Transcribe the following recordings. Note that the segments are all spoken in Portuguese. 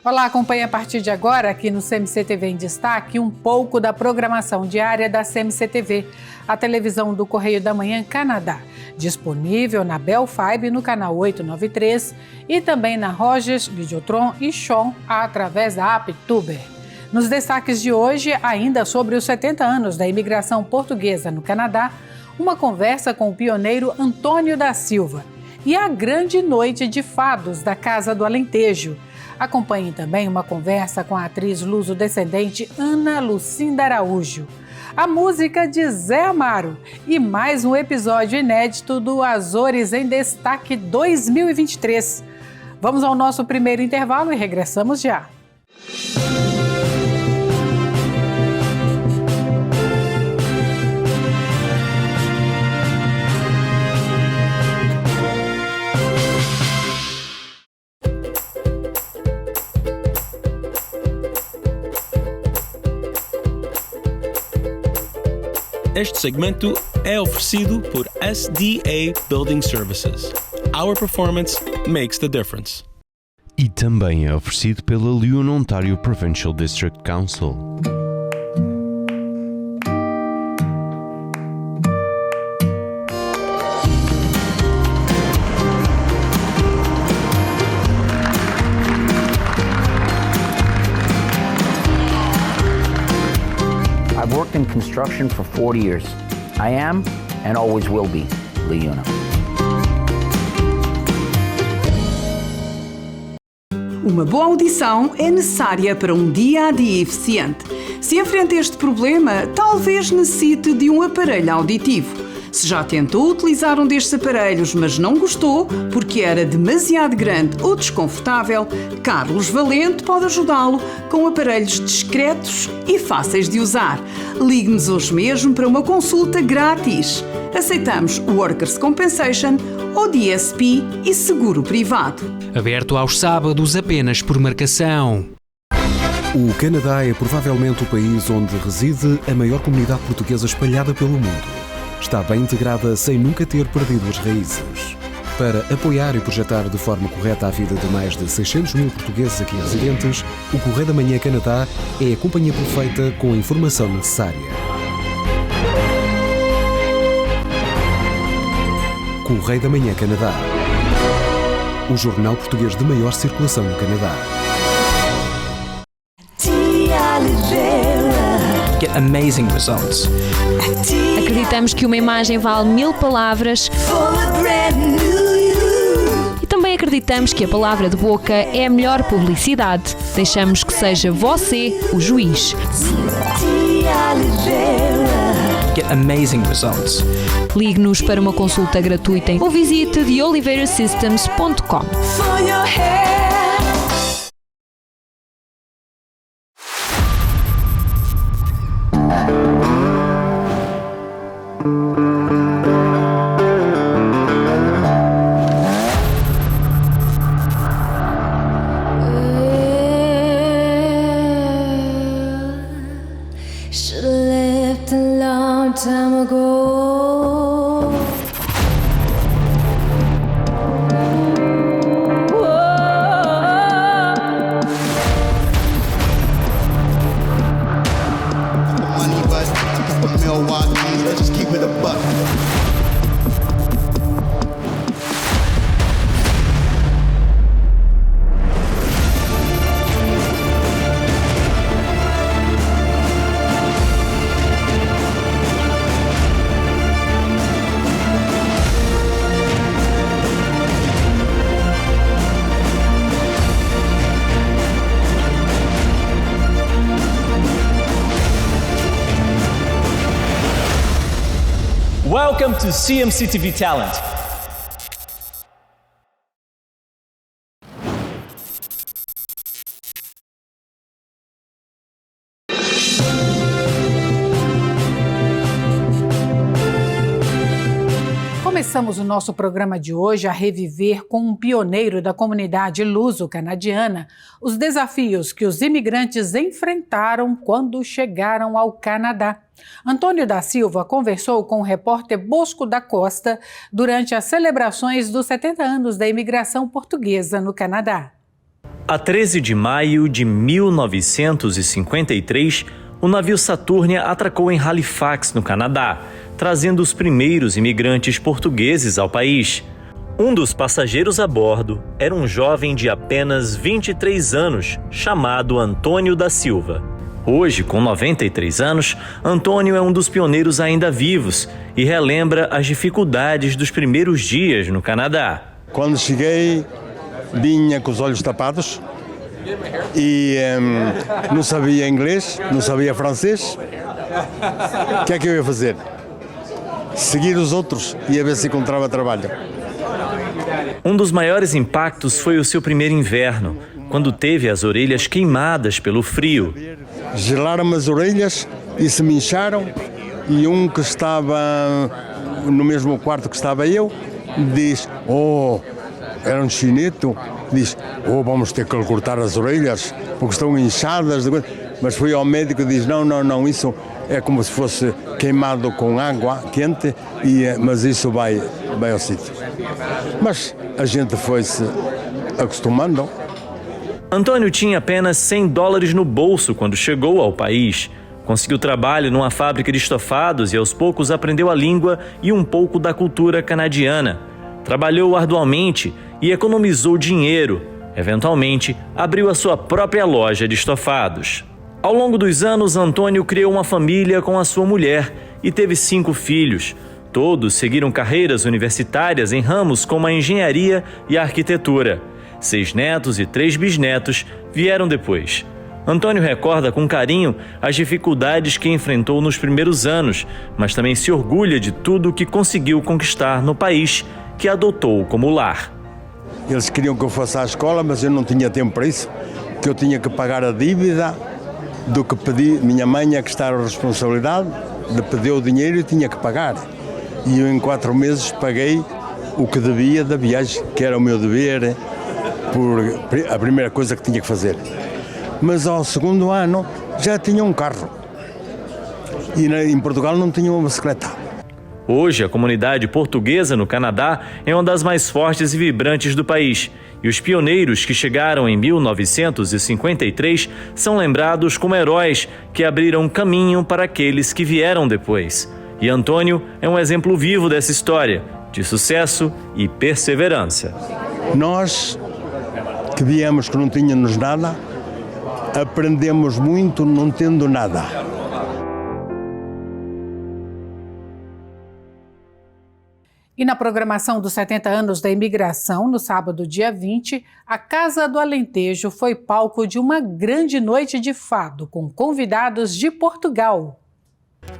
Olá, acompanhe a partir de agora aqui no CMC TV em Destaque um pouco da programação diária da CMC TV, a televisão do Correio da Manhã Canadá, disponível na Bell Fibe no canal 893 e também na Rogers, Videotron e Shaw através da app Tuber. Nos destaques de hoje, ainda sobre os 70 anos da imigração portuguesa no Canadá, uma conversa com o pioneiro Antônio da Silva e a grande noite de fados da Casa do Alentejo. Acompanhe também uma conversa com a atriz luso-descendente Ana Lucinda Araújo, a música de Zé Amaro e mais um episódio inédito do Azores em Destaque 2023. Vamos ao nosso primeiro intervalo e regressamos já. Este segmento é oferecido por SDA Building Services. Our performance makes the difference. E também é oferecido pela Lyon Ontario Provincial District Council. I've worked in construction for 40 years. I am, and always will be, LiUNA. Uma boa audição é necessária para um dia-a-dia eficiente. Se enfrenta este problema, talvez necessite de um aparelho auditivo. Se já tentou utilizar um destes aparelhos, mas não gostou porque era demasiado grande ou desconfortável, Carlos Valente pode ajudá-lo com aparelhos discretos e fáceis de usar. Ligue-nos hoje mesmo para uma consulta grátis. Aceitamos Workers' Compensation, ODSP e seguro privado. Aberto aos sábados apenas por marcação. O Canadá é provavelmente o país onde reside a maior comunidade portuguesa espalhada pelo mundo. Está bem integrada sem nunca ter perdido as raízes. Para apoiar e projetar de forma correta a vida de mais de 600 mil portugueses aqui residentes, o Correio da Manhã Canadá é a companhia perfeita com a informação necessária. Correio da Manhã Canadá. O jornal português de maior circulação no Canadá. Get amazing results. Acreditamos que uma imagem vale 1000 palavras e também acreditamos que a palavra de boca é a melhor publicidade. Deixamos que seja você o juiz. Get amazing results. Ligue-nos para uma consulta gratuita ou visite theoliveirasystems.com. Welcome to CMC TV Talent. Começamos o nosso programa de hoje a reviver com um pioneiro da comunidade luso-canadiana os desafios que os imigrantes enfrentaram quando chegaram ao Canadá. Antônio da Silva conversou com o repórter Bosco da Costa durante as celebrações dos 70 anos da imigração portuguesa no Canadá. A 13 de maio de 1953, o navio Saturnia atracou em Halifax, no Canadá, trazendo os primeiros imigrantes portugueses ao país. Um dos passageiros a bordo era um jovem de apenas 23 anos, chamado Antônio da Silva. Hoje, com 93 anos, Antônio é um dos pioneiros ainda vivos e relembra as dificuldades dos primeiros dias no Canadá. Quando cheguei, vinha com os olhos tapados e não sabia inglês, não sabia francês. O que é que eu ia fazer? Seguir os outros e a ver se encontrava trabalho. Um dos maiores impactos foi o seu primeiro inverno, quando teve as orelhas queimadas pelo frio. Gelaram-me as orelhas e se me incharam, e um que estava no mesmo quarto que estava eu, diz, era um chinito, diz, vamos ter que lhe cortar as orelhas, porque estão inchadas. Mas foi ao médico e diz, não, isso é como se fosse queimado com água quente, mas isso vai ao sítio. Mas a gente foi-se acostumando. Antônio tinha apenas $100 no bolso quando chegou ao país. Conseguiu trabalho numa fábrica de estofados e aos poucos aprendeu a língua e um pouco da cultura canadiana. Trabalhou arduamente e economizou dinheiro. Eventualmente, abriu a sua própria loja de estofados. Ao longo dos anos, Antônio criou uma família com a sua mulher e teve 5 filhos. Todos seguiram carreiras universitárias em ramos como a engenharia e a arquitetura. 6 netos e 3 bisnetos vieram depois. Antônio recorda com carinho as dificuldades que enfrentou nos primeiros anos, mas também se orgulha de tudo o que conseguiu conquistar no país que adotou como lar. Eles queriam que eu fosse à escola, mas eu não tinha tempo para isso, que eu tinha que pagar a dívida do que pedi. Minha mãe é que está a responsabilidade de pedir o dinheiro e tinha que pagar. E eu em 4 meses paguei o que devia da viagem, que era o meu dever, por a primeira coisa que tinha que fazer. Mas ao segundo ano já tinha um carro e em Portugal não tinha uma bicicleta. Hoje, a comunidade portuguesa no Canadá é uma das mais fortes e vibrantes do país. E os pioneiros que chegaram em 1953 são lembrados como heróis que abriram caminho para aqueles que vieram depois. E Antônio é um exemplo vivo dessa história, de sucesso e perseverança. Nós que viemos que não tínhamos nada, aprendemos muito não tendo nada. E na programação dos 70 anos da imigração, no sábado, dia 20, a Casa do Alentejo foi palco de uma grande noite de fado, com convidados de Portugal.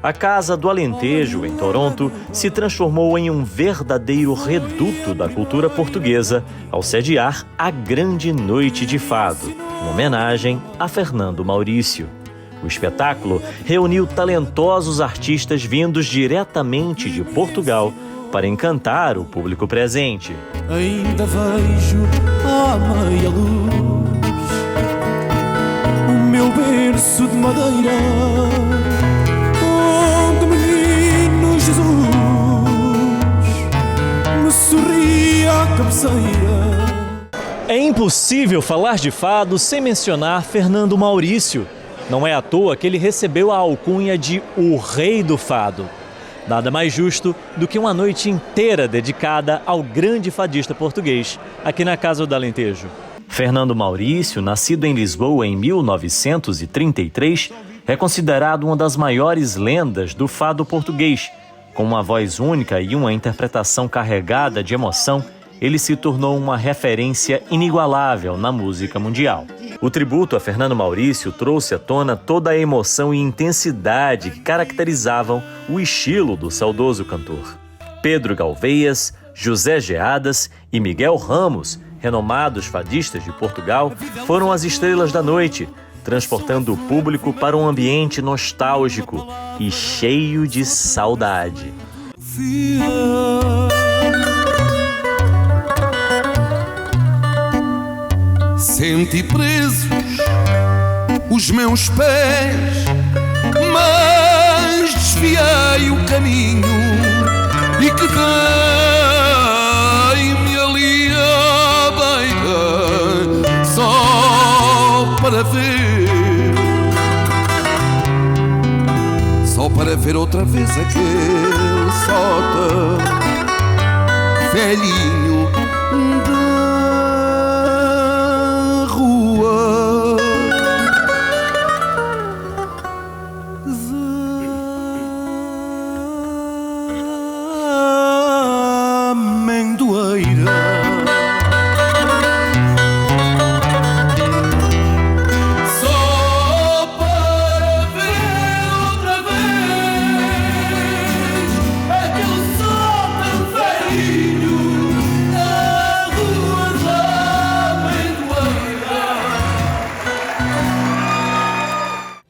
A Casa do Alentejo, em Toronto, se transformou em um verdadeiro reduto da cultura portuguesa ao sediar a Grande Noite de Fado, uma homenagem a Fernando Maurício. O espetáculo reuniu talentosos artistas vindos diretamente de Portugal para encantar o público presente. Ainda vejo à meia luz o meu berço de madeira, onde o menino Jesus me sorria à cabeceira. É impossível falar de fado sem mencionar Fernando Maurício. Não é à toa que ele recebeu a alcunha de o Rei do Fado. Nada mais justo do que uma noite inteira dedicada ao grande fadista português, aqui na Casa do Alentejo. Fernando Maurício, nascido em Lisboa em 1933, é considerado uma das maiores lendas do fado português. Com uma voz única e uma interpretação carregada de emoção, ele se tornou uma referência inigualável na música mundial. O tributo a Fernando Maurício trouxe à tona toda a emoção e intensidade que caracterizavam o estilo do saudoso cantor. Pedro Galveias, José Geadas e Miguel Ramos, renomados fadistas de Portugal, foram as estrelas da noite, transportando o público para um ambiente nostálgico e cheio de saudade. Senti presos os meus pés, mas desviei o caminho e quedei-me ali à beira, só para ver outra vez aquele sótão velhinho da rua. Amendoeira.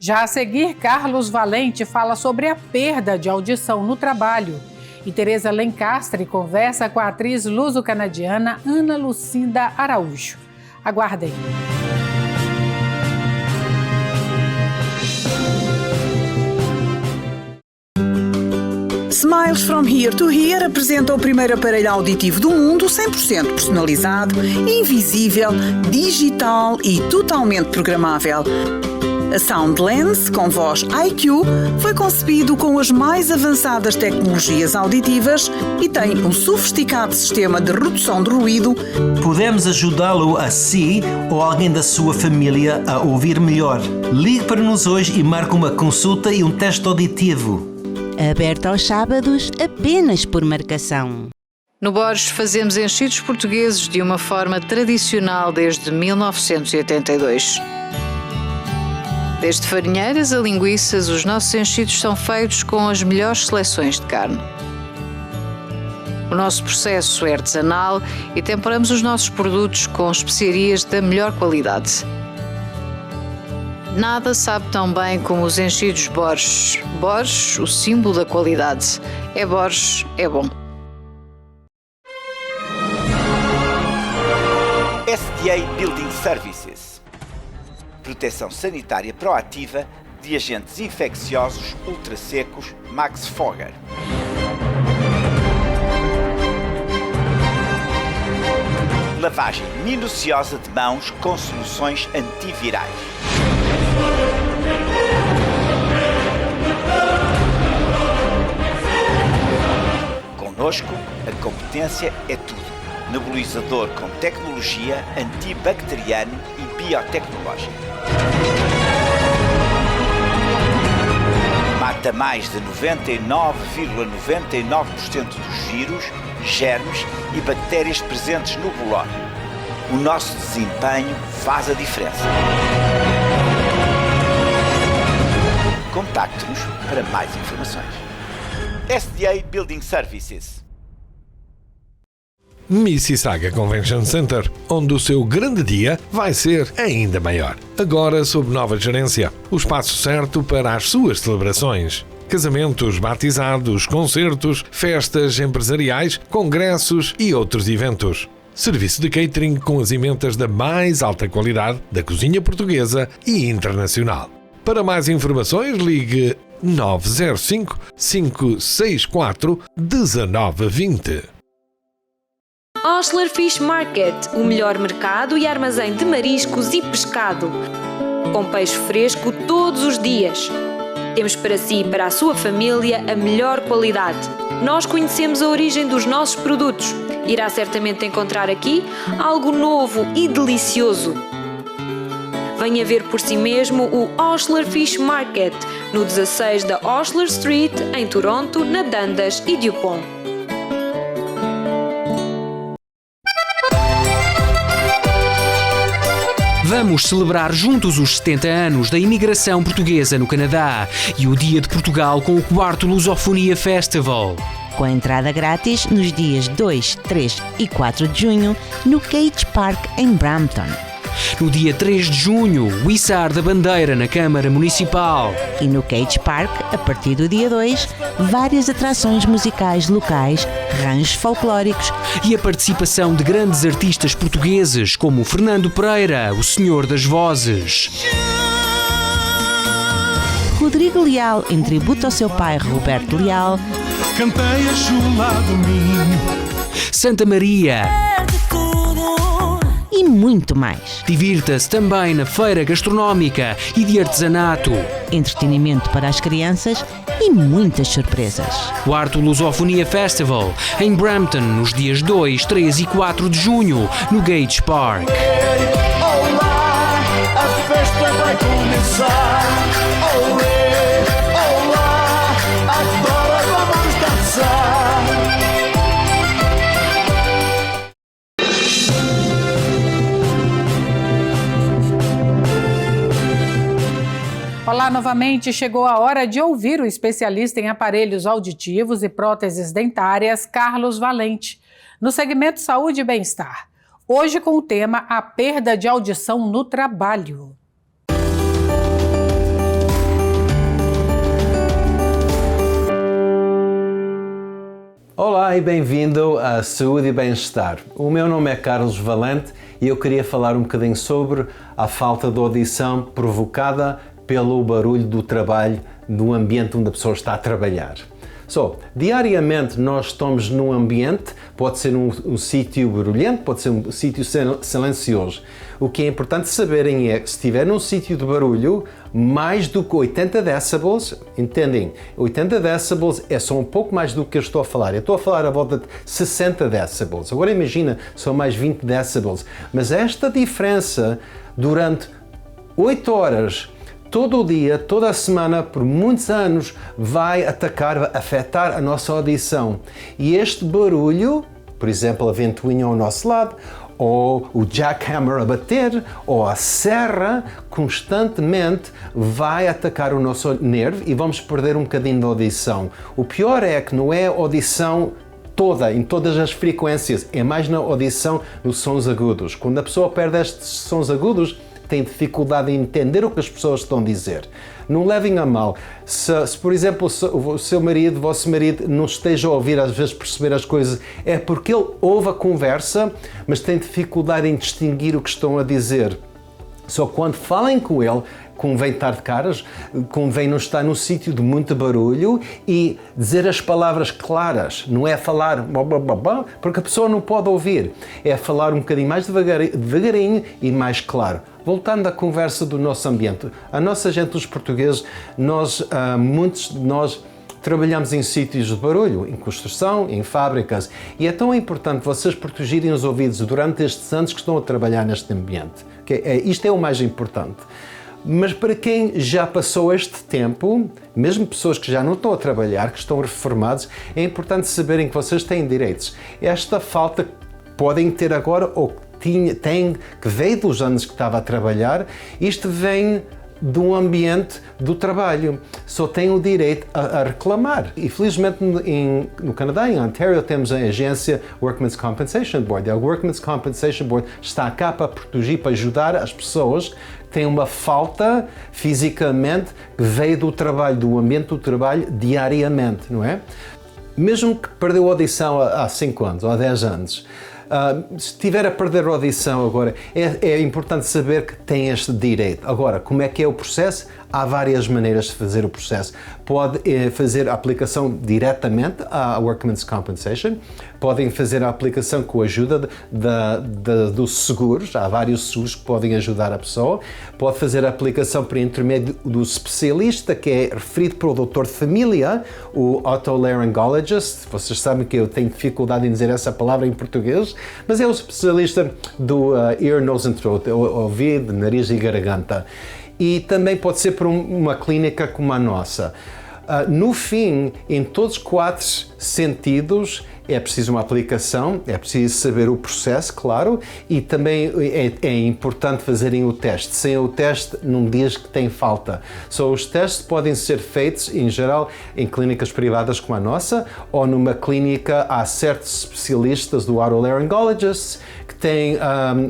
Já a seguir, Carlos Valente fala sobre a perda de audição no trabalho. E Tereza Lencastre conversa com a atriz luso-canadiana Ana Lucinda Araújo. Aguardem. Smiles from Here to Here apresenta o primeiro aparelho auditivo do mundo 100% personalizado, invisível, digital e totalmente programável. A SoundLens, com voz IQ, foi concebido com as mais avançadas tecnologias auditivas e tem um sofisticado sistema de redução de ruído. Podemos ajudá-lo a si ou alguém da sua família a ouvir melhor. Ligue para nós hoje e marque uma consulta e um teste auditivo. Aberto aos sábados apenas por marcação. No Borges fazemos enchidos portugueses de uma forma tradicional desde 1982. Desde farinheiras a linguiças, os nossos enchidos são feitos com as melhores seleções de carne. O nosso processo é artesanal e temperamos os nossos produtos com especiarias da melhor qualidade. Nada sabe tão bem como os enchidos Borges. Borges, o símbolo da qualidade. É Borges, é bom. SDA Building Services. Proteção sanitária proativa de agentes infecciosos ultrassecos Max Fogger. Lavagem minuciosa de mãos com soluções antivirais. Conosco, a competência é tudo. Nebulizador com tecnologia antibacteriana e biotecnológica. Mata mais de 99,99% dos vírus, germes e bactérias presentes no bolor. O nosso desempenho faz a diferença. Contacte-nos para mais informações. SDA Building Services. Mississauga Convention Center, onde o seu grande dia vai ser ainda maior. Agora sob nova gerência, o espaço certo para as suas celebrações. Casamentos, batizados, concertos, festas empresariais, congressos e outros eventos. Serviço de catering com as emendas da mais alta qualidade da cozinha portuguesa e internacional. Para mais informações, ligue 905 564 1920. Osler Fish Market, o melhor mercado e armazém de mariscos e pescado. Com peixe fresco todos os dias. Temos para si e para a sua família a melhor qualidade. Nós conhecemos a origem dos nossos produtos. Irá certamente encontrar aqui algo novo e delicioso. Venha ver por si mesmo o Osler Fish Market, no 16 da Osler Street, em Toronto, na Dundas e Dupont. Vamos celebrar juntos os 70 anos da imigração portuguesa no Canadá e o Dia de Portugal com o 4º Lusofonia Festival. Com entrada grátis nos dias 2, 3 e 4 de junho no Cage Park em Brampton. No dia 3 de junho, o içar da bandeira na Câmara Municipal. E no Cage Park, a partir do dia 2, várias atrações musicais locais, ranchos folclóricos e a participação de grandes artistas portugueses como Fernando Pereira, o Senhor das Vozes. Rodrigo Leal, em tributo ao seu pai Roberto Leal. Cantei a chula do Minho. Santa Maria. e muito mais. Divirta-se também na feira gastronómica e de artesanato. Entretenimento para as crianças e muitas surpresas. Quarto Lusofonia Festival, em Brampton, nos dias 2, 3 e 4 de junho, no Gates Park. Olá, a festa vai começar. Olé, olá, agora vamos dançar. Olá, novamente chegou a hora de ouvir o especialista em aparelhos auditivos e próteses dentárias, Carlos Valente, no segmento Saúde e Bem-Estar. Hoje com o tema A Perda de Audição no Trabalho. Olá e bem-vindo a Saúde e Bem-Estar. O meu nome é Carlos Valente e eu queria falar um bocadinho sobre a falta de audição provocada pelo barulho do trabalho, do ambiente onde a pessoa está a trabalhar. Diariamente nós estamos num ambiente, pode ser um sítio barulhento, pode ser um sítio silencioso. O que é importante saberem é que se estiver num sítio de barulho, mais do que 80 decibels, entendem? 80 decibels é só um pouco mais do que eu estou a falar. Eu estou a falar à volta de 60 decibels. Agora imagina, são mais 20 decibels. Mas esta diferença durante 8 horas, todo o dia, toda a semana, por muitos anos, vai afetar a nossa audição. E este barulho, por exemplo, a ventoinha ao nosso lado, ou o jackhammer a bater, ou a serra, constantemente vai atacar o nosso nervo e vamos perder um bocadinho de audição. O pior é que não é a audição toda, em todas as frequências, é mais na audição nos sons agudos. Quando a pessoa perde estes sons agudos, tem dificuldade em entender o que as pessoas estão a dizer. Não levem a mal. Se por exemplo, o seu marido, o vosso marido, não esteja a ouvir, às vezes perceber as coisas, é porque ele ouve a conversa, mas tem dificuldade em distinguir o que estão a dizer. Só quando falem com ele, convém estar de caras, convém não estar num sítio de muito barulho e dizer as palavras claras, não é falar porque a pessoa não pode ouvir, é falar um bocadinho mais devagarinho e mais claro. Voltando à conversa do nosso ambiente, a nossa gente, os portugueses, muitos de nós trabalhamos em sítios de barulho, em construção, em fábricas, e é tão importante vocês protegerem os ouvidos durante estes anos que estão a trabalhar neste ambiente. Isto é o mais importante. Mas para quem já passou este tempo, mesmo pessoas que já não estão a trabalhar, que estão reformados, é importante saberem que vocês têm direitos. Esta falta podem ter agora ou têm que veio dos anos que estava a trabalhar, isto vem de um ambiente do trabalho. Só tem o direito a reclamar. E felizmente no Canadá, em Ontario, temos a agência Workmen's Compensation Board. A Workmen's Compensation Board está cá para proteger, para ajudar as pessoas que têm uma falta fisicamente que veio do trabalho, do ambiente do trabalho diariamente, não é? Mesmo que perdeu a audição há 5 anos ou há 10 anos, se estiver a perder a audição agora, é importante saber que tem este direito. Agora, como é que é o processo? Há várias maneiras de fazer o processo. Pode fazer a aplicação diretamente à Workmen's Compensation, podem fazer a aplicação com a ajuda dos seguros, há vários seguros que podem ajudar a pessoa, pode fazer a aplicação por intermédio do especialista, que é referido pelo doutor de família, o otolaryngologist. Vocês sabem que eu tenho dificuldade em dizer essa palavra em português, mas é o especialista do ear, nose and throat, ouvido, nariz e garganta. E também pode ser por uma clínica como a nossa. No fim, em todos os 4 sentidos, é preciso uma aplicação, é preciso saber o processo, claro, e também é importante fazerem o teste. Sem o teste, não diz que tem falta. Os testes podem ser feitos, em geral, em clínicas privadas como a nossa, ou numa clínica, há certos especialistas do otolaryngologist que têm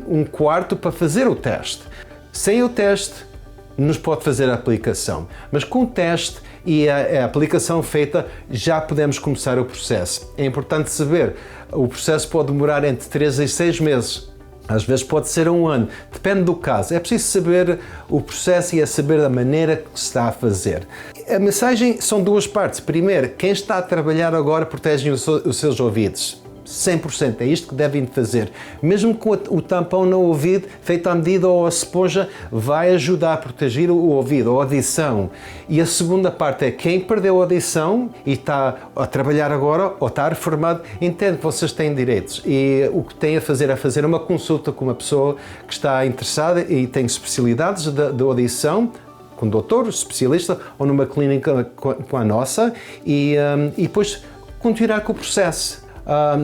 um quarto para fazer o teste. Sem o teste, nos pode fazer a aplicação, mas com o teste e a aplicação feita já podemos começar o processo. É importante saber, o processo pode demorar entre 3 e 6 meses, às vezes pode ser 1 ano, depende do caso. É preciso saber o processo e é saber a maneira que se está a fazer. A mensagem são 2 partes. Primeiro, quem está a trabalhar agora protege os seus ouvidos. 100%, é isto que devem fazer. Mesmo com o tampão no ouvido, feito à medida ou a esponja, vai ajudar a proteger o ouvido, a audição. E a segunda parte é quem perdeu a audição e está a trabalhar agora ou está reformado, entende que vocês têm direitos. E o que tem a fazer é fazer uma consulta com uma pessoa que está interessada e tem especialidades de audição, com um doutor, especialista, ou numa clínica com a nossa, e depois continuar com o processo.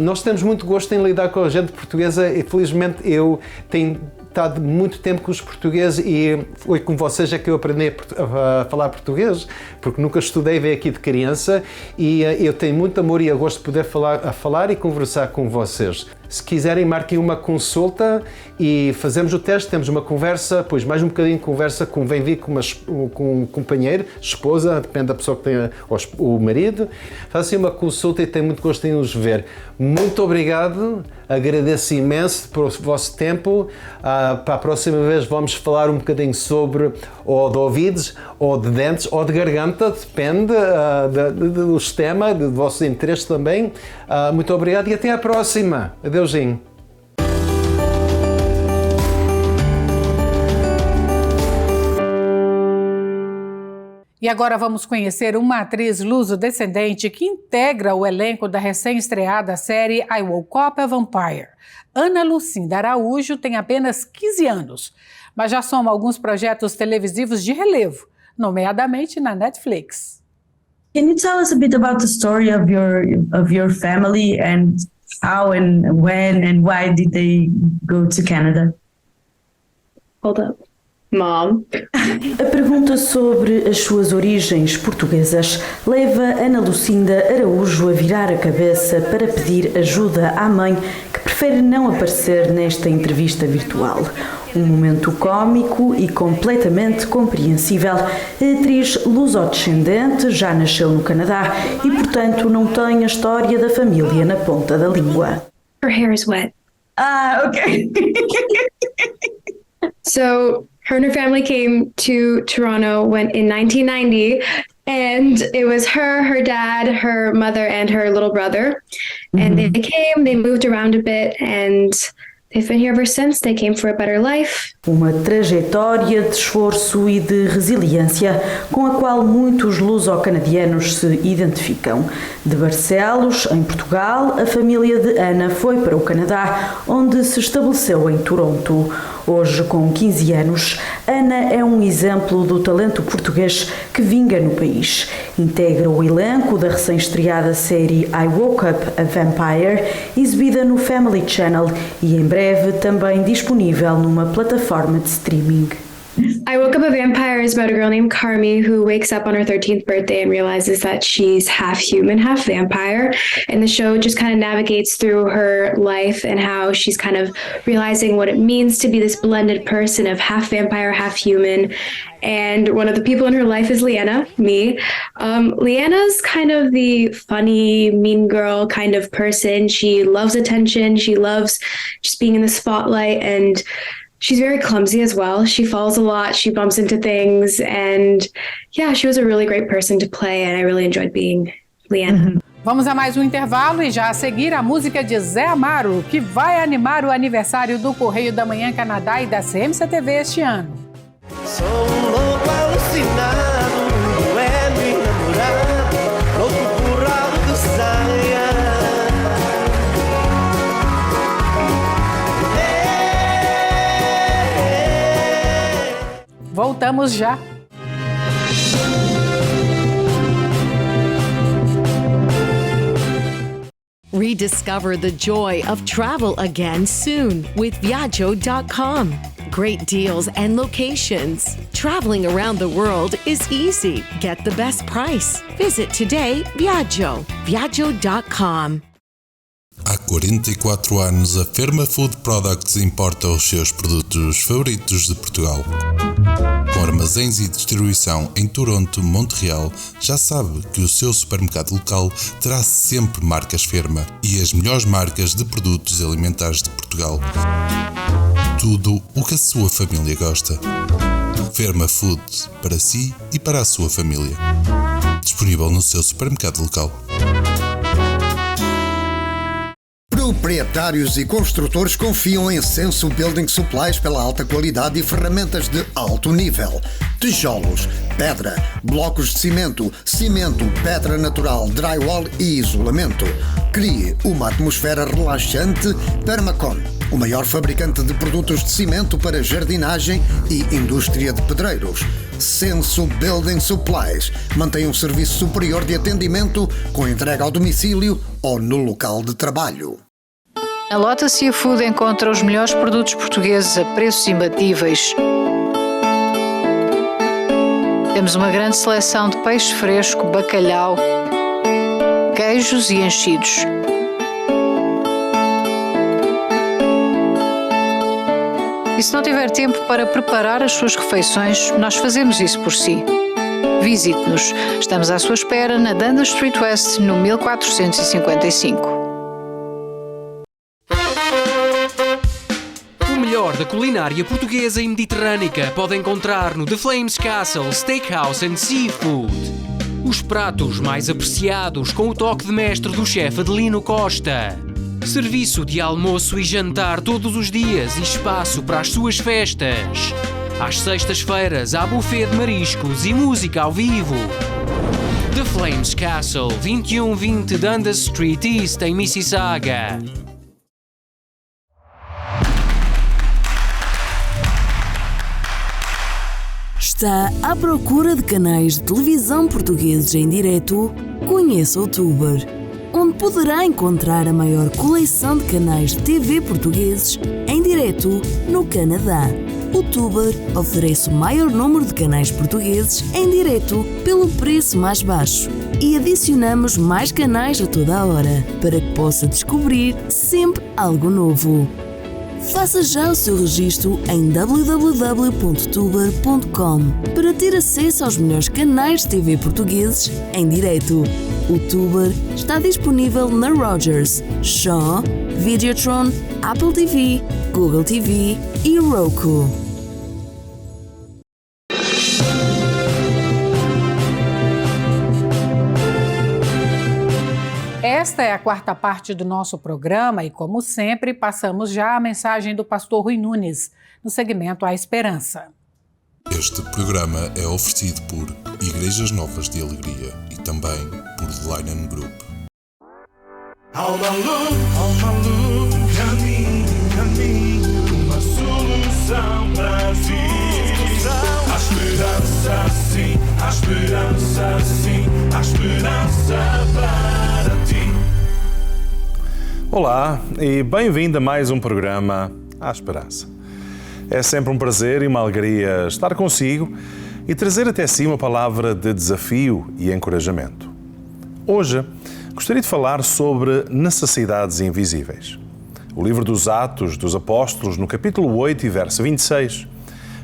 Nós temos muito gosto em lidar com a gente portuguesa e felizmente eu tenho estado muito tempo com os portugueses e foi com vocês é que eu aprendi a falar português, porque nunca estudei, veio aqui de criança e eu tenho muito amor e eu gosto de poder falar e conversar com vocês. Se quiserem, marquem uma consulta e fazemos o teste, temos uma conversa, depois mais um bocadinho de conversa, vem vir com um companheiro, esposa, depende da pessoa que tem o marido. Façam uma consulta e tenho muito gosto em os ver. Muito obrigado, agradeço imenso pelo vosso tempo. Para a próxima vez vamos falar um bocadinho sobre ou de ouvidos, ou de dentes, ou de garganta, depende do tema, do vosso interesse também. Muito obrigado e até à próxima. Adeusinho. E agora vamos conhecer uma atriz luso-descendente que integra o elenco da recém-estreada série I Woke Up a Vampire. Ana Lucinda Araújo tem apenas 15 anos, mas já soma alguns projetos televisivos de relevo, nomeadamente na Netflix. Can you tell us a bit about the story of your family and how and when and why did they go to Canada? Hold up. Mom. A pergunta sobre as suas origens portuguesas leva Ana Lucinda Araújo a virar a cabeça para pedir ajuda à mãe, que prefere não aparecer nesta entrevista virtual. Um momento cômico e completamente compreensível. A atriz luso-descendente já nasceu no Canadá e, portanto, não tem a história da família na ponta da língua. Her hair is wet. Okay. So her and her family came to Toronto in 1990, and it was her dad, her mother, and her little brother. And they came, they moved around a bit, and they've been here ever since. They came for a better life. Uma trajetória de esforço e de resiliência com a qual muitos luso-canadianos se identificam. De Barcelos, em Portugal, a família de Ana foi para o Canadá, onde se estabeleceu em Toronto. Hoje, com 15 anos, Ana é um exemplo do talento português que vinga no país. Integra o elenco da recém-estreada série I Woke Up a Vampire, exibida no Family Channel e em breve também disponível numa plataforma de streaming. I Woke Up a Vampire is about a girl named Carmi who wakes up on her 13th birthday and realizes that she's half human, half vampire. And the show just kind of navigates through her life and how she's kind of realizing what it means to be this blended person of half vampire, half human. And one of the people in her life is Leanna, me. Leanna's kind of the funny, mean girl kind of person. She loves attention. She loves just being in the spotlight, and she's very clumsy as well. She falls a lot, she bumps into things, and yeah, she was a really great person to play, and I really enjoyed being Leanna. Vamos a mais um intervalo e já a seguir a música de Zé Amaro, que vai animar o aniversário do Correio da Manhã Canadá e da CMC-TV este ano. Sou um louco alucinado, duelo enamorado, louco por rabo de saia. Voltamos já. Rediscover the joy of travel again soon with Viaggio.com. Great deals and locations. Traveling around the world is easy. Get the best price. Visit today Viaggio. Viaggio.com. Há 44 anos, a Ferma Food Products importa os seus produtos favoritos de Portugal. Com armazéns e distribuição em Toronto, Montreal, já sabe que o seu supermercado local terá sempre marcas Ferma e as melhores marcas de produtos alimentares de Portugal. Tudo o que a sua família gosta. Ferma Food, para si e para a sua família. Disponível no seu supermercado local. Proprietários e construtores confiam em Senso Building Supplies pela alta qualidade e ferramentas de alto nível. Tijolos, pedra, blocos de cimento, pedra natural, drywall e isolamento. Crie uma atmosfera relaxante. Permacon, o maior fabricante de produtos de cimento para jardinagem e indústria de pedreiros. Senso Building Supplies mantém um serviço superior de atendimento com entrega ao domicílio ou no local de trabalho. Na Lota Seafood encontra os melhores produtos portugueses a preços imbatíveis. Temos uma grande seleção de peixe fresco, bacalhau, queijos e enchidos. E se não tiver tempo para preparar as suas refeições, nós fazemos isso por si. Visite-nos. Estamos à sua espera na Dundas Street West, no 1455. O melhor da culinária portuguesa e mediterrânica pode encontrar no The Flames Castle Steakhouse and Seafood. Os pratos mais apreciados com o toque de mestre do chefe Adelino Costa. Serviço de almoço e jantar todos os dias e espaço para as suas festas. Às sextas-feiras há buffet de mariscos e música ao vivo. The Flames Castle, 2120 Dundas Street East, em Mississauga. Está à procura de canais de televisão portugueses em direto? Conheça o Tuber, onde poderá encontrar a maior coleção de canais de TV portugueses em direto no Canadá. O Tuber oferece o maior número de canais portugueses em direto pelo preço mais baixo e adicionamos mais canais a toda a hora para que possa descobrir sempre algo novo. Faça já o seu registro em www.tuber.com para ter acesso aos melhores canais de TV portugueses em direto. O Tuber está disponível na Rogers, Shaw, Videotron, Apple TV, Google TV e Roku. Esta é a quarta parte do nosso programa e, como sempre, passamos já a mensagem do pastor Rui Nunes, no segmento A Esperança. Este programa é oferecido por Igrejas Novas de Alegria e também por The Linen Group. Alma luz, caminho, uma solução para ti. Há esperança sim, há esperança sim, há esperança para ti. Olá e bem-vindo a mais um programa A Esperança. É sempre um prazer e uma alegria estar consigo e trazer até si uma palavra de desafio e encorajamento. Hoje, gostaria de falar sobre necessidades invisíveis. O livro dos Atos dos Apóstolos, no capítulo 8 e verso 26,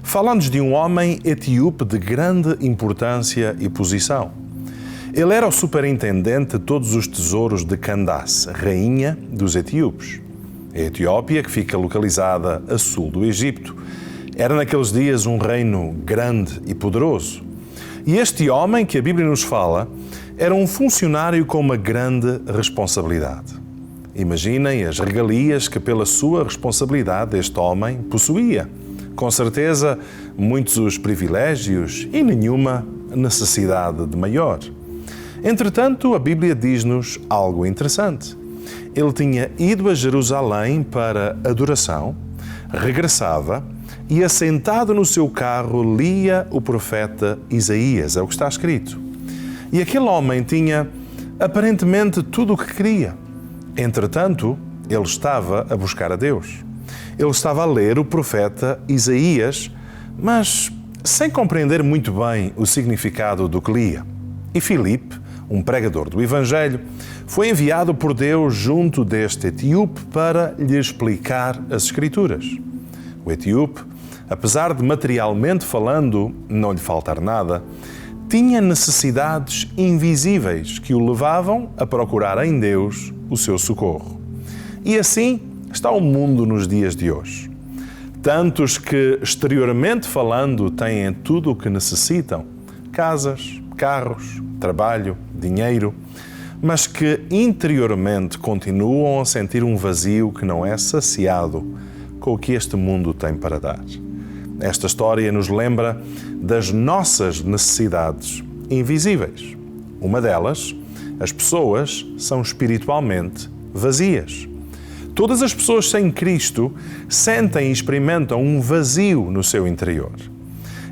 fala-nos de um homem etíope de grande importância e posição. Ele era o superintendente de todos os tesouros de Candace, rainha dos etíopes. A Etiópia, que fica localizada a sul do Egito, era naqueles dias um reino grande e poderoso. E este homem que a Bíblia nos fala era um funcionário com uma grande responsabilidade. Imaginem as regalias que pela sua responsabilidade este homem possuía. Com certeza, muitos os privilégios e nenhuma necessidade de maior. Entretanto, a Bíblia diz-nos algo interessante. Ele tinha ido a Jerusalém para adoração, regressava e, assentado no seu carro, lia o profeta Isaías, é o que está escrito. E aquele homem tinha aparentemente tudo o que queria. Entretanto, ele estava a buscar a Deus. Ele estava a ler o profeta Isaías, mas sem compreender muito bem o significado do que lia. E Filipe, um pregador do Evangelho, foi enviado por Deus junto deste etíope para lhe explicar as Escrituras. O etíope, apesar de materialmente falando não lhe faltar nada, tinha necessidades invisíveis que o levavam a procurar em Deus o seu socorro. E assim está o mundo nos dias de hoje. Tantos que, exteriormente falando, têm tudo o que necessitam: casas, carros, trabalho, dinheiro, mas que interiormente continuam a sentir um vazio que não é saciado com o que este mundo tem para dar. Esta história nos lembra das nossas necessidades invisíveis. Uma delas, as pessoas são espiritualmente vazias. Todas as pessoas sem Cristo sentem e experimentam um vazio no seu interior.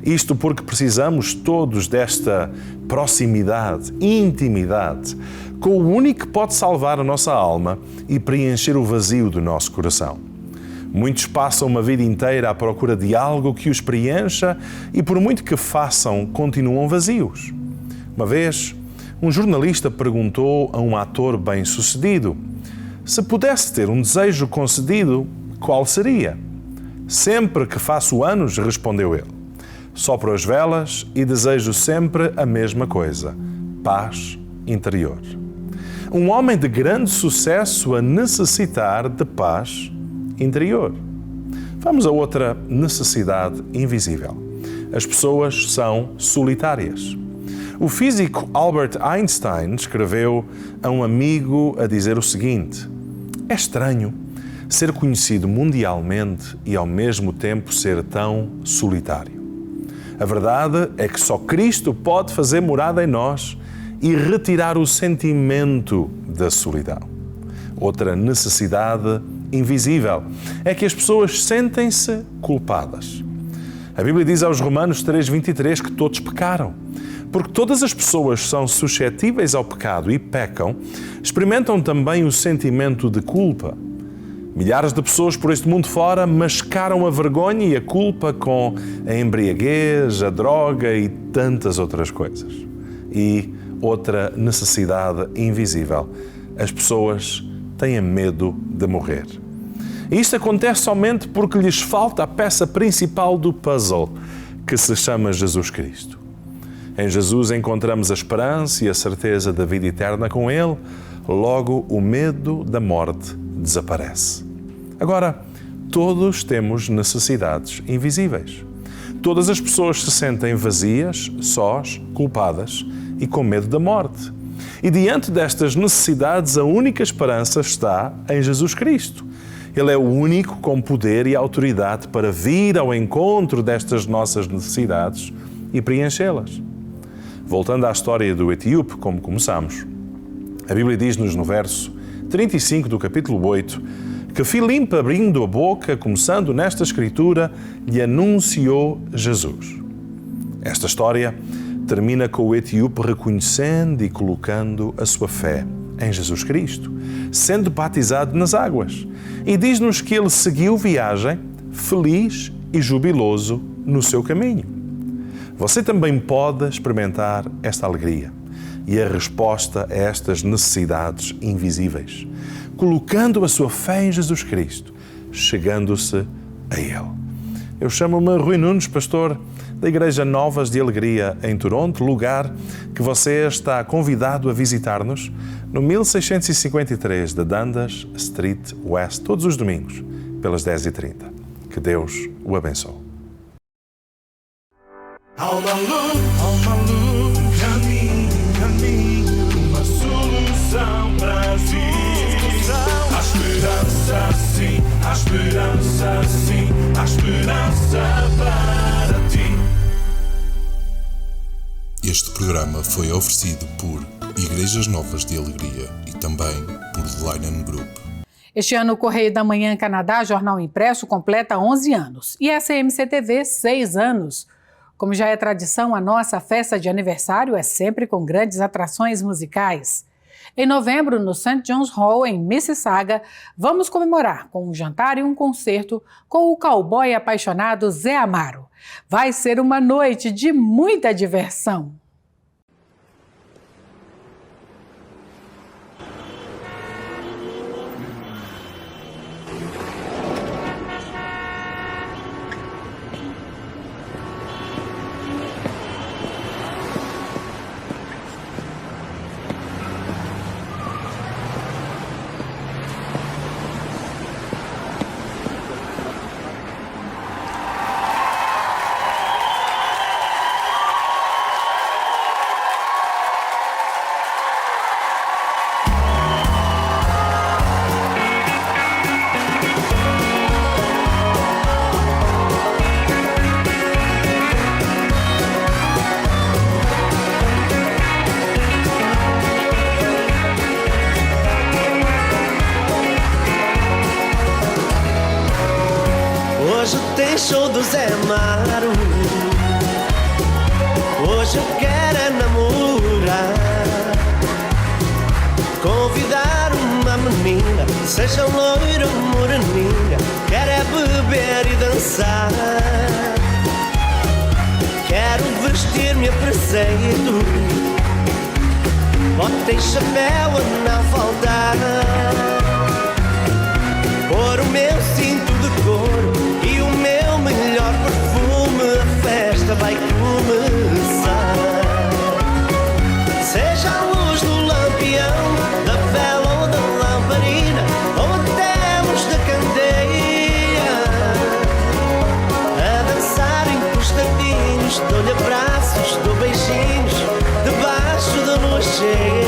Isto porque precisamos todos desta proximidade, intimidade, com o único que pode salvar a nossa alma e preencher o vazio do nosso coração. Muitos passam uma vida inteira à procura de algo que os preencha e, por muito que façam, continuam vazios. Uma vez, um jornalista perguntou a um ator bem-sucedido: se pudesse ter um desejo concedido, qual seria? Sempre que faço anos, respondeu ele, sopro as velas e desejo sempre a mesma coisa: paz interior. Um homem de grande sucesso a necessitar de paz interior. Vamos a outra necessidade invisível. As pessoas são solitárias. O físico Albert Einstein escreveu a um amigo a dizer o seguinte: é estranho ser conhecido mundialmente e ao mesmo tempo ser tão solitário. A verdade é que só Cristo pode fazer morada em nós e retirar o sentimento da solidão. Outra necessidade invisível é que as pessoas sentem-se culpadas. A Bíblia diz aos Romanos 3:23 que todos pecaram. Porque todas as pessoas são suscetíveis ao pecado e pecam, experimentam também o sentimento de culpa. Milhares de pessoas por este mundo fora mascaram a vergonha e a culpa com a embriaguez, a droga e tantas outras coisas. E outra necessidade invisível: as pessoas têm medo de morrer. E isto acontece somente porque lhes falta a peça principal do puzzle, que se chama Jesus Cristo. Em Jesus encontramos a esperança e a certeza da vida eterna com Ele, logo o medo da morte desaparece. Agora, todos temos necessidades invisíveis. Todas as pessoas se sentem vazias, sós, culpadas e com medo da morte. E diante destas necessidades, a única esperança está em Jesus Cristo. Ele é o único com poder e autoridade para vir ao encontro destas nossas necessidades e preenchê-las. Voltando à história do etíope, como começamos, a Bíblia diz-nos no verso 35 do capítulo 8 que Filipe, abrindo a boca, começando nesta escritura, lhe anunciou Jesus. Esta história termina com o etíope reconhecendo e colocando a sua fé em Jesus Cristo, sendo batizado nas águas. E diz-nos que ele seguiu viagem feliz e jubiloso no seu caminho. Você também pode experimentar esta alegria e a resposta a estas necessidades invisíveis, colocando a sua fé em Jesus Cristo, chegando-se a Ele. Eu chamo-me Rui Nunes, pastor da Igreja Novas de Alegria em Toronto, lugar que você está convidado a visitar-nos no 1653 da Dundas Street West, todos os domingos, pelas 10h30. Que Deus o abençoe. Há uma luz, caminho, uma solução para ti. Há esperança sim, há esperança sim, há esperança para ti. Este programa foi oferecido por Igrejas Novas de Alegria e também por The Linen Group. Este ano o Correio da Manhã Canadá, jornal impresso, completa 11 anos e a CMC-TV 6 anos. Como já é tradição, a nossa festa de aniversário é sempre com grandes atrações musicais. Em novembro, no St. John's Hall, em Mississauga, vamos comemorar com um jantar e um concerto com o cowboy apaixonado Zé Amaro. Vai ser uma noite de muita diversão. deixou do Zé Amaro. Hoje eu quero é namorar, convidar uma menina, seja loira ou moreninha, quero é beber e dançar. Quero vestir-me a preceito, bota e chapéu a não faltar, pôr o meu cinto de couro e o meu melhor perfume, a festa vai começar. Seja a luz do lampião, da vela ou da lamparina, ou até a luz da candeia, a dançar encostadinhos, dou-lhe abraços, dou beijinhos, debaixo da lua cheia.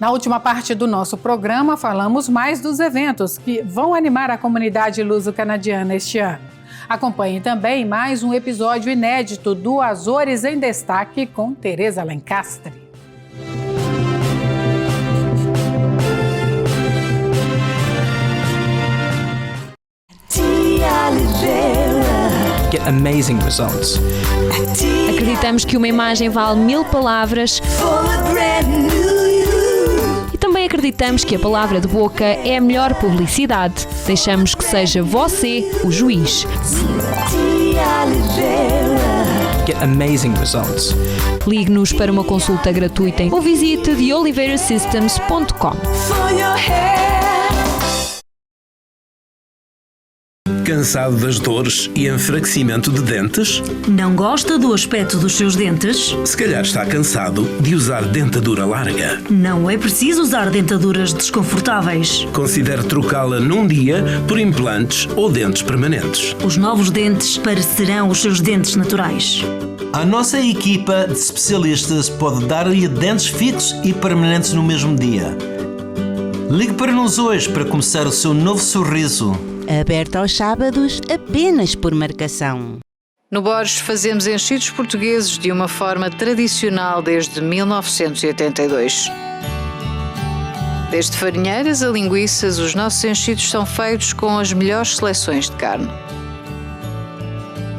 Na última parte do nosso programa, falamos mais dos eventos que vão animar a comunidade luso-canadiana este ano. Acompanhe também mais um episódio inédito do Azores em Destaque com Tereza Lencastre. Get amazing results. Acreditamos que uma imagem vale 1000 palavras. E também acreditamos que a palavra de boca é a melhor publicidade. Deixamos que seja você o juiz. Get amazing results. Ligue-nos para uma consulta gratuita ou visite theoliveirasystems.com. Cansado das dores e enfraquecimento de dentes? Não gosta do aspecto dos seus dentes? Se calhar está cansado de usar dentadura larga. Não é preciso usar dentaduras desconfortáveis. Considere trocá-la num dia por implantes ou dentes permanentes. Os novos dentes parecerão os seus dentes naturais. A nossa equipa de especialistas pode dar-lhe dentes fixos e permanentes no mesmo dia. Ligue para nós hoje para começar o seu novo sorriso. Aberto aos sábados apenas por marcação. No Borges fazemos enchidos portugueses de uma forma tradicional desde 1982. Desde farinheiras a linguiças, os nossos enchidos são feitos com as melhores seleções de carne.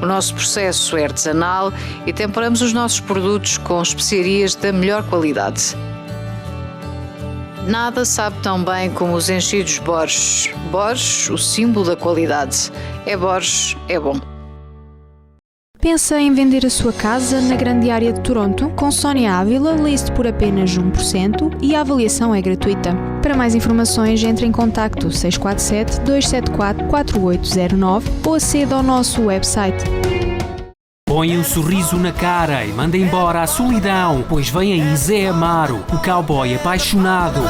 O nosso processo é artesanal e temperamos os nossos produtos com especiarias da melhor qualidade. Nada sabe tão bem como os enchidos Borges. Borges, o símbolo da qualidade. É Borges, é bom. Pensa em vender a sua casa na grande área de Toronto? Com Sónia Ávila, liste por apenas 1% e a avaliação é gratuita. Para mais informações, entre em contacto 647-274-4809 ou aceda ao nosso website. Põe um sorriso na cara e manda embora a solidão, pois vem aí Zé Amaro, o cowboy apaixonado.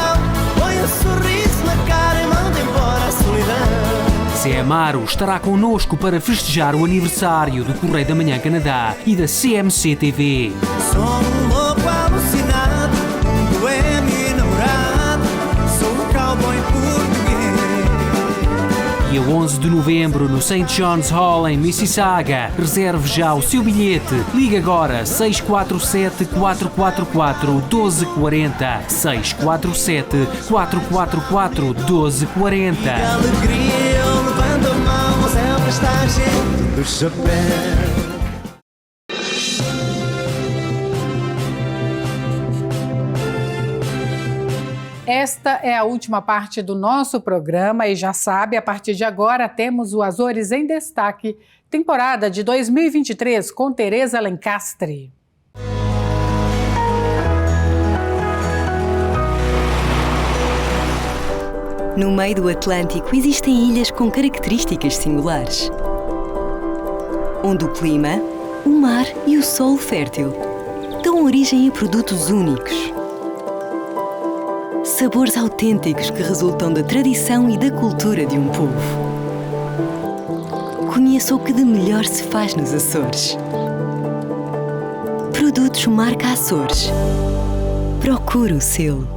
Põe um sorriso na cara e manda embora a solidão. Zé Amaro estará connosco para festejar o aniversário do Correio da Manhã Canadá e da CMC TV. Sou um louco alucinado, um boêmio enamorado, sou um cowboy português. Dia 11 de novembro no St. John's Hall em Mississauga. Reserve já o seu bilhete. Ligue agora 647-444-1240. 647-444-1240. Que alegria, eu levando a mão ao céu para estar gente do chapéu. Esta é a última parte do nosso programa e já sabe, a partir de agora temos o Azores em Destaque, temporada de 2023 com Tereza Lencastre. No meio do Atlântico existem ilhas com características singulares, onde o clima, o mar e o solo fértil dão origem a produtos únicos. Sabores autênticos que resultam da tradição e da cultura de um povo. Conheça o que de melhor se faz nos Açores. Produtos marca Açores. Procure o selo.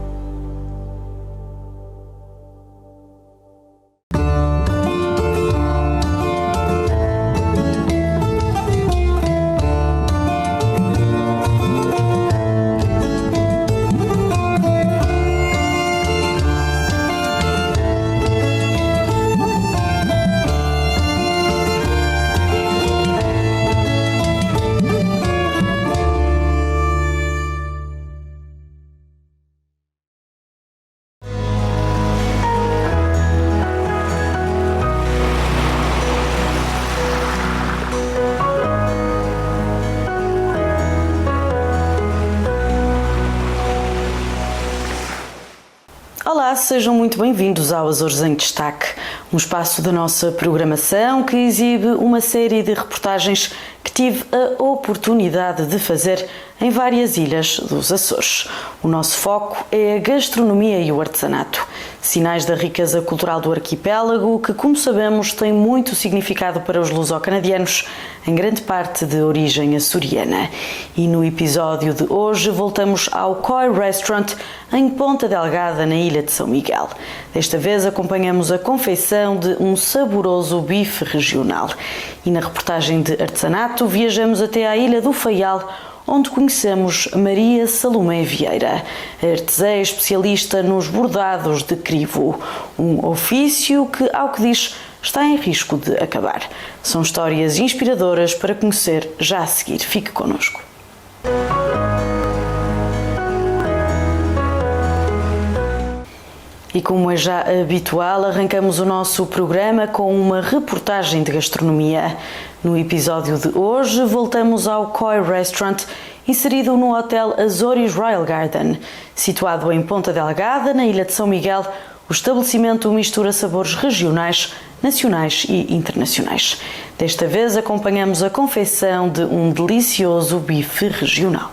Olá, sejam muito bem-vindos ao Azores em Destaque, um espaço da nossa programação que exibe uma série de reportagens que tive a oportunidade de fazer em várias ilhas dos Açores. O nosso foco é a gastronomia e o artesanato, sinais da riqueza cultural do arquipélago que, como sabemos, tem muito significado para os luso-canadianos, em grande parte de origem açoriana. E no episódio de hoje voltamos ao Koi Restaurant em Ponta Delgada, na ilha de São Miguel. Desta vez acompanhamos a confeição de um saboroso bife regional. E na reportagem de artesanato viajamos até à ilha do Faial, onde conhecemos Maria Salomé Vieira, a artesã especialista nos bordados de crivo, um ofício que, ao que diz, está em risco de acabar. São histórias inspiradoras para conhecer já a seguir. Fique connosco. E como é já habitual, arrancamos o nosso programa com uma reportagem de gastronomia. No episódio de hoje, voltamos ao Koi Restaurant, inserido no Hotel Azores Royal Garden. Situado em Ponta Delgada, na ilha de São Miguel, o estabelecimento mistura sabores regionais, nacionais e internacionais. Desta vez, acompanhamos a confeição de um delicioso bife regional.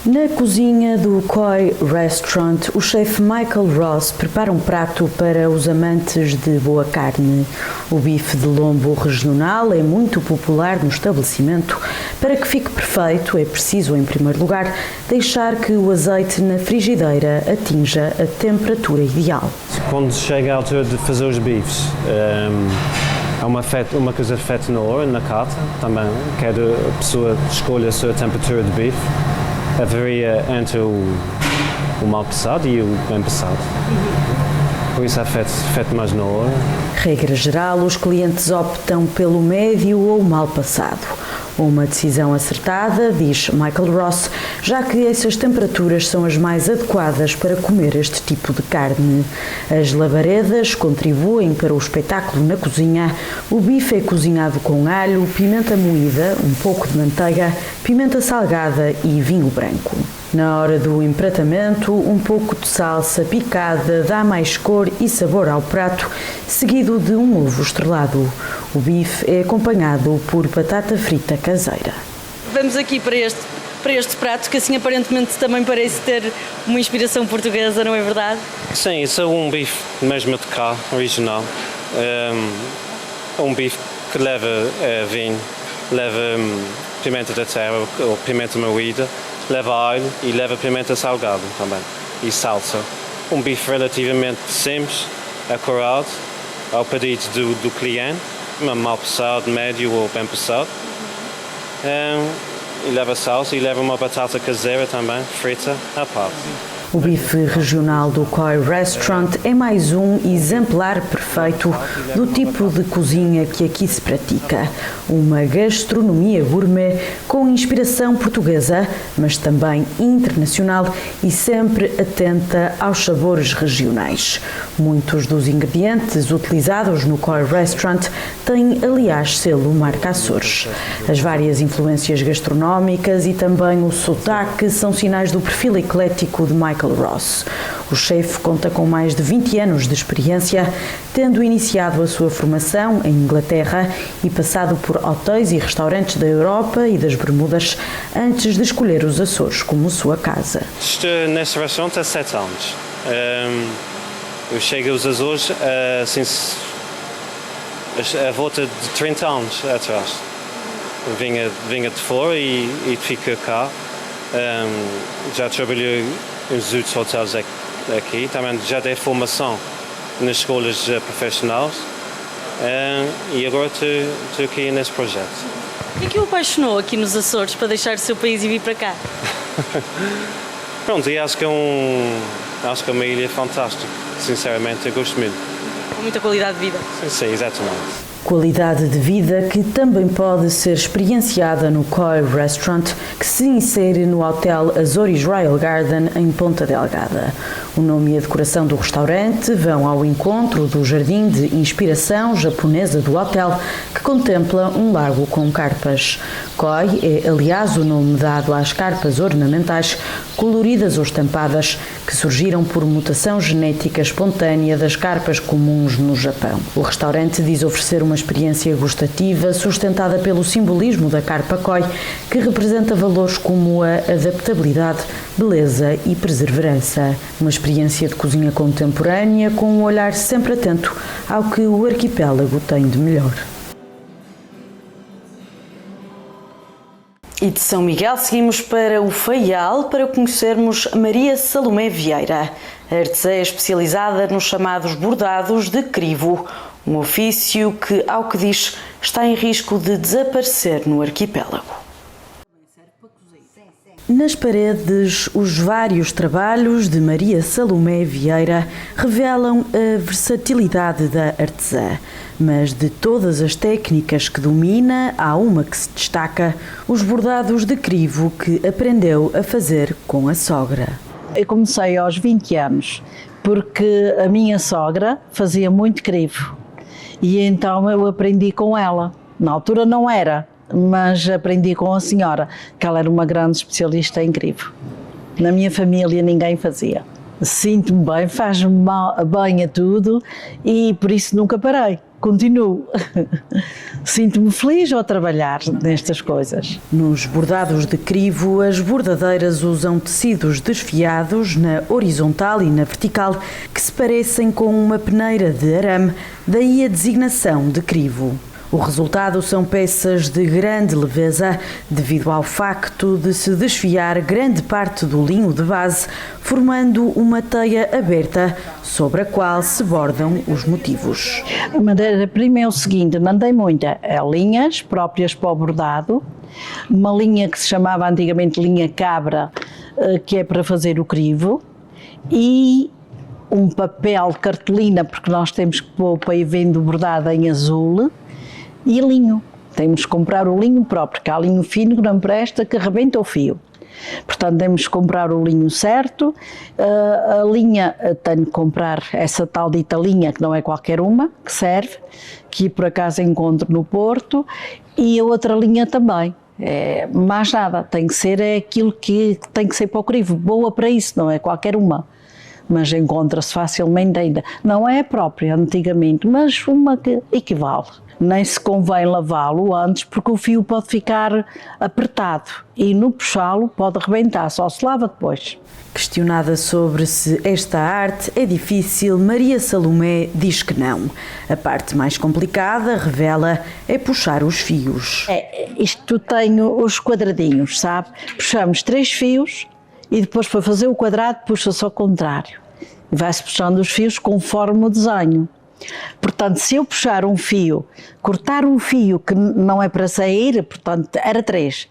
Na cozinha do Koi Restaurant, o chefe Michael Ross prepara um prato para os amantes de boa carne. O bife de lombo regional é muito popular no estabelecimento. Para que fique perfeito, é preciso, em primeiro lugar, deixar que o azeite na frigideira atinja a temperatura ideal. Quando chega a altura de fazer os bifes, há uma coisa feita na hora, na carta também. Cada pessoa escolhe a sua temperatura de bife. Varia entre o mal passado e o bem passado. por isso é feito mais na hora. Regra geral, os clientes optam pelo médio ou mal passado. Uma decisão acertada, diz Michael Ross, já que essas temperaturas são as mais adequadas para comer este tipo de carne. As labaredas contribuem para o espetáculo na cozinha. O bife é cozinhado com alho, pimenta moída, um pouco de manteiga, pimenta salgada e vinho branco. Na hora do empratamento, um pouco de salsa picada dá mais cor e sabor ao prato, seguido de um ovo estrelado. O bife é acompanhado por batata frita caseira. Vamos aqui para este prato, que assim aparentemente também parece ter uma inspiração portuguesa, não é verdade? Sim, isso é um bife mesmo de cá, original. Um bife que leva vinho, leva pimenta da terra ou pimenta moída, leva alho e leva pimenta salgada também, e salsa. Um bife relativamente simples, acurado, ao pedido do cliente, mal passado, médio ou bem passado. E leva salsa e leva uma batata caseira também, frita, à parte. O bife regional do Koi Restaurant é mais um exemplar perfeito do tipo de cozinha que aqui se pratica. Uma gastronomia gourmet com inspiração portuguesa, mas também internacional e sempre atenta aos sabores regionais. Muitos dos ingredientes utilizados no Koi Restaurant têm, aliás, selo marca Açores. As várias influências gastronómicas e também o sotaque são sinais do perfil eclético de Michael Ross. O chefe conta com mais de 20 anos de experiência, tendo iniciado a sua formação em Inglaterra e passado por hotéis e restaurantes da Europa e das Bermudas antes de escolher os Açores como sua casa. Estou neste restaurante há 7 anos. Eu cheguei aos Açores assim, a volta de 30 anos atrás. Vinha de fora e fiquei cá. Já trabalhei nos outros hotéis aqui, também já dei formação nas escolas profissionais e agora estou aqui nesse projeto. O que é que o apaixonou aqui nos Açores para deixar o seu país e vir para cá? Pronto, e acho que é uma ilha fantástica, sinceramente, eu gosto muito. Com muita qualidade de vida. Sim, exatamente. Qualidade de vida que também pode ser experienciada no Koi Restaurant, que se insere no Hotel Azores Royal Garden, em Ponta Delgada. O nome e a decoração do restaurante vão ao encontro do jardim de inspiração japonesa do hotel, que contempla um lago com carpas. Koi é, aliás, o nome dado às carpas ornamentais, coloridas ou estampadas, que surgiram por mutação genética espontânea das carpas comuns no Japão. O restaurante diz oferecer uma experiência gustativa sustentada pelo simbolismo da carpa Koi, que representa valores como a adaptabilidade, beleza e perseverança. Uma experiência de cozinha contemporânea com um olhar sempre atento ao que o arquipélago tem de melhor. E de São Miguel seguimos para o Faial para conhecermos Maria Salomé Vieira. A artesã é especializada nos chamados bordados de crivo, um ofício que, ao que diz, está em risco de desaparecer no arquipélago. Nas paredes, os vários trabalhos de Maria Salomé Vieira revelam a versatilidade da artesã. Mas de todas as técnicas que domina, há uma que se destaca: os bordados de crivo que aprendeu a fazer com a sogra. Eu comecei aos 20 anos, porque a minha sogra fazia muito crivo e então eu aprendi com ela. Na altura não era, mas aprendi com a senhora, que ela era uma grande especialista em crivo. Na minha família ninguém fazia. Sinto-me bem, faz-me bem a tudo e por isso nunca parei. Continuo. Sinto-me feliz ao trabalhar nestas coisas. Nos bordados de crivo, as bordadeiras usam tecidos desfiados na horizontal e na vertical que se parecem com uma peneira de arame, daí a designação de crivo. O resultado são peças de grande leveza, devido ao facto de se desfiar grande parte do linho de base, formando uma teia aberta sobre a qual se bordam os motivos. A matéria-prima é o seguinte: mandei muita linhas próprias para o bordado, uma linha que se chamava antigamente linha cabra, que é para fazer o crivo, e um papel de cartolina, porque nós temos que pôr para ir vendo bordado em azul, e linho. Temos que comprar o linho próprio, que há linho fino que não presta, que arrebenta o fio. Portanto, temos que comprar o linho certo. A linha, tenho que comprar essa tal dita linha, que não é qualquer uma, que serve, que por acaso encontro no Porto, e a outra linha também. Mais nada, tem que ser aquilo que tem que ser para o crivo, boa para isso, não é qualquer uma. Mas encontra-se facilmente ainda. Não é a própria, antigamente, mas uma que equivale. Nem se convém lavá-lo antes, porque o fio pode ficar apertado e no puxá-lo pode arrebentar, só se lava depois. Questionada sobre se esta arte é difícil, Maria Salomé diz que não. A parte mais complicada, revela, é puxar os fios. Isto tem os quadradinhos, sabe? Puxamos 3 fios e depois para fazer o quadrado puxa-se ao contrário. Vai-se puxando os fios conforme o desenho. Portanto, se eu puxar um fio, cortar um fio que não é para sair, portanto, era 3,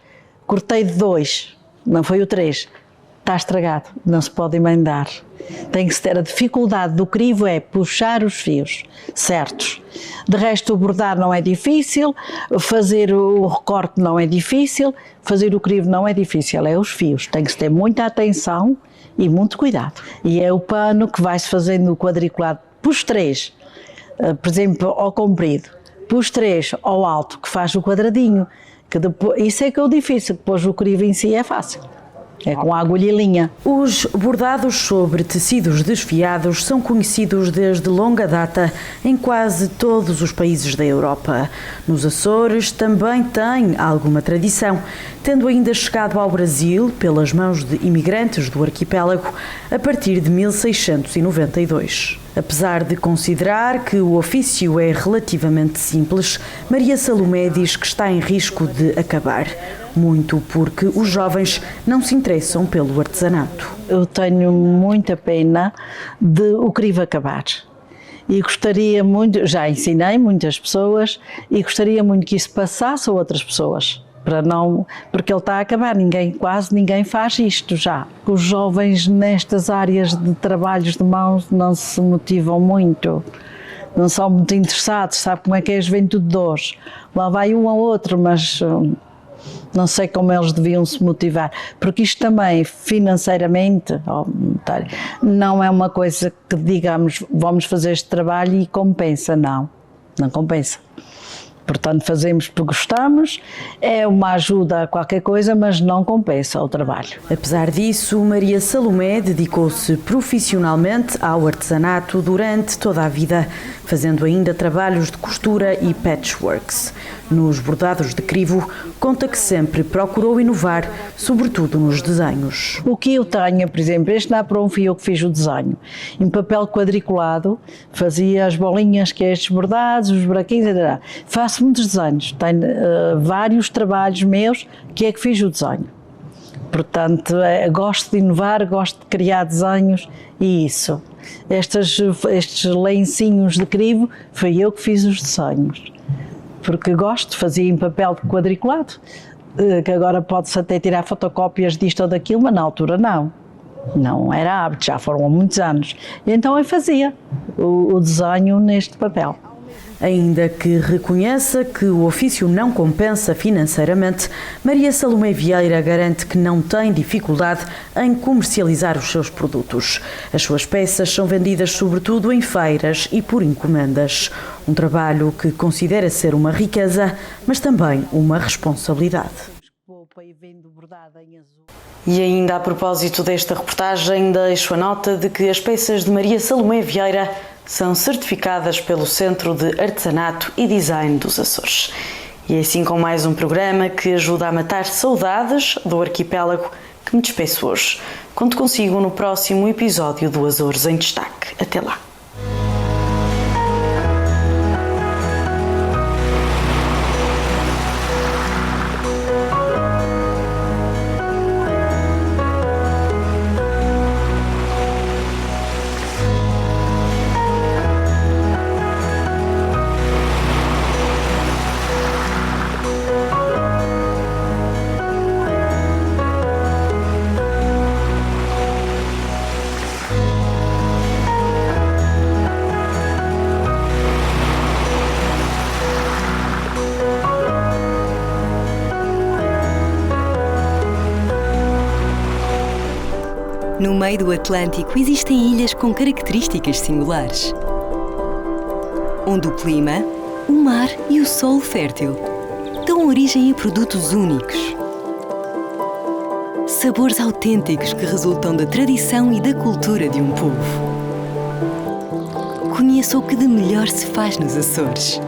cortei de 2, não foi o 3, está estragado, não se pode emendar. Tem que se ter a dificuldade do crivo é puxar os fios certos. De resto, o bordar não é difícil, fazer o recorte não é difícil, fazer o crivo não é difícil, é os fios. Tem que se ter muita atenção e muito cuidado. E é o pano que vai-se fazendo o quadriculado, pus 3. Por exemplo, ao comprido, pus 3 ao alto, que faz o quadradinho, que depois, isso é que é o difícil, depois o crivo em si é fácil, é com agulha e linha. Os bordados sobre tecidos desfiados são conhecidos desde longa data em quase todos os países da Europa. Nos Açores também tem alguma tradição, tendo ainda chegado ao Brasil pelas mãos de imigrantes do arquipélago a partir de 1692. Apesar de considerar que o ofício é relativamente simples, Maria Salomé diz que está em risco de acabar, muito porque os jovens não se interessam pelo artesanato. Eu tenho muita pena de o crivo acabar. E gostaria muito, já ensinei muitas pessoas, e gostaria muito que isso passasse a outras pessoas. Para não, porque ele está a acabar, quase ninguém faz isto já. Os jovens nestas áreas de trabalhos de mãos não se motivam muito, não são muito interessados, sabe como é que é a juventude de hoje. Lá vai um ou outro, mas não sei como eles deviam se motivar, porque isto também financeiramente não é uma coisa que digamos vamos fazer este trabalho e compensa, não compensa. Portanto, fazemos porque gostamos, é uma ajuda a qualquer coisa, mas não compensa o trabalho. Apesar disso, Maria Salomé dedicou-se profissionalmente ao artesanato durante toda a vida, fazendo ainda trabalhos de costura e patchworks. Nos bordados de crivo, conta que sempre procurou inovar, sobretudo nos desenhos. O que eu tenho, por exemplo, este não é para um fio que fiz o desenho. Em papel quadriculado, fazia as bolinhas que é estes bordados, os buraquinhos, etc. Faço muitos desenhos, tenho vários trabalhos meus que é que fiz o desenho. Portanto, gosto de inovar, gosto de criar desenhos e isso. Estes lencinhos de crivo, foi eu que fiz os desenhos. Porque gosto, fazia em papel quadriculado, que agora pode-se até tirar fotocópias disto ou daquilo, mas na altura não era hábito, já foram há muitos anos. E então eu fazia o desenho neste papel. Ainda que reconheça que o ofício não compensa financeiramente, Maria Salomé Vieira garante que não tem dificuldade em comercializar os seus produtos. As suas peças são vendidas sobretudo em feiras e por encomendas. Um trabalho que considera ser uma riqueza, mas também uma responsabilidade. E ainda a propósito desta reportagem, deixo a nota de que as peças de Maria Salomé Vieira são certificadas pelo Centro de Artesanato e Design dos Açores. E é assim com mais um programa que ajuda a matar saudades do arquipélago que me despeço hoje. Conto consigo no próximo episódio do Açores em Destaque. Até lá! No meio do Atlântico existem ilhas com características singulares, onde o clima, o mar e o solo fértil dão origem a produtos únicos. Sabores autênticos que resultam da tradição e da cultura de um povo. Conheça o que de melhor se faz nos Açores.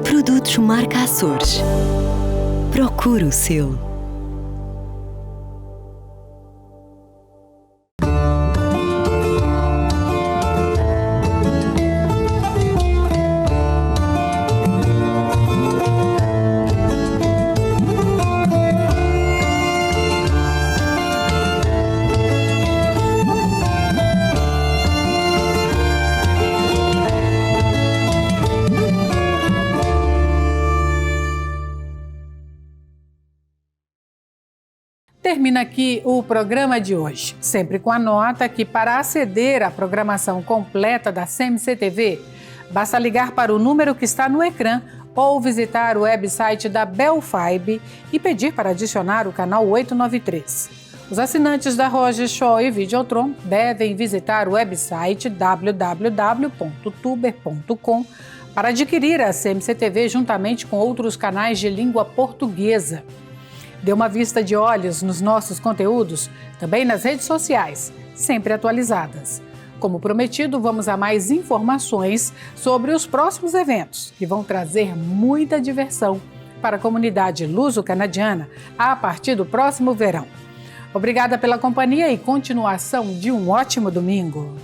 Produtos marca Açores. Procure o selo. Termina aqui o programa de hoje, sempre com a nota que para aceder à programação completa da CMC-TV, basta ligar para o número que está no ecrã ou visitar o website da Belfibe e pedir para adicionar o canal 893. Os assinantes da Rogers Show e Videotron devem visitar o website www.tuber.com para adquirir a CMC-TV juntamente com outros canais de língua portuguesa. Dê uma vista de olhos nos nossos conteúdos, também nas redes sociais, sempre atualizadas. Como prometido, vamos a mais informações sobre os próximos eventos, que vão trazer muita diversão para a comunidade luso-canadiana a partir do próximo verão. Obrigada pela companhia e continuação de um ótimo domingo.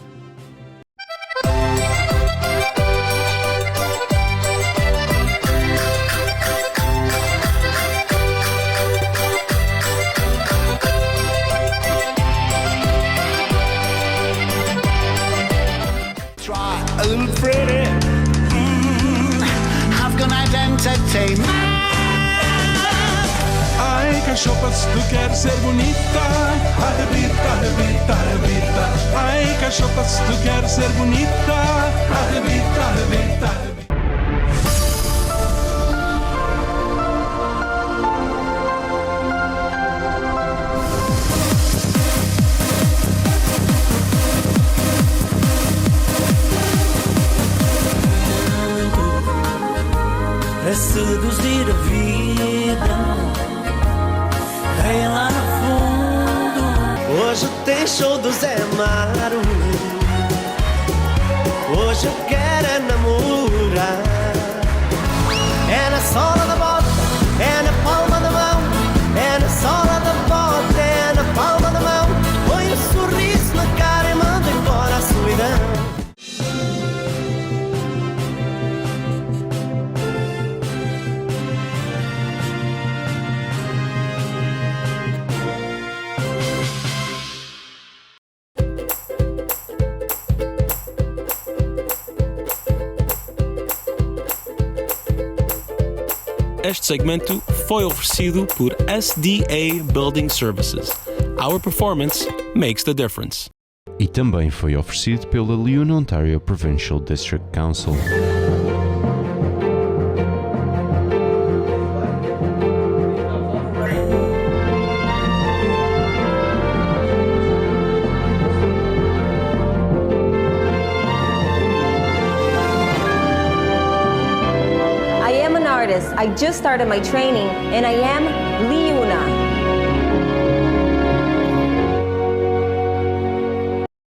A little pretty, have good night entertainment. Ai, cachorra, se tu queres ser bonita, arrebita, arrebita, arrebita. Ai, cachorra, se tu queres ser bonita, arrebita, arrebita, arrebita. É seduzir a vida, vem lá no fundo. Hoje tem show do Zé Amaro, hoje eu quero é namorar. É na sola da bota, é na palma da mão, é na sola da bota, é na palma da mão. Põe um sorriso na cara e manda embora a solidão. Este segmento foi oferecido por SDA Building Services. Our performance makes the difference. E também foi oferecido pela Lyon Ontario Provincial District Council. I just started my training and I am Leo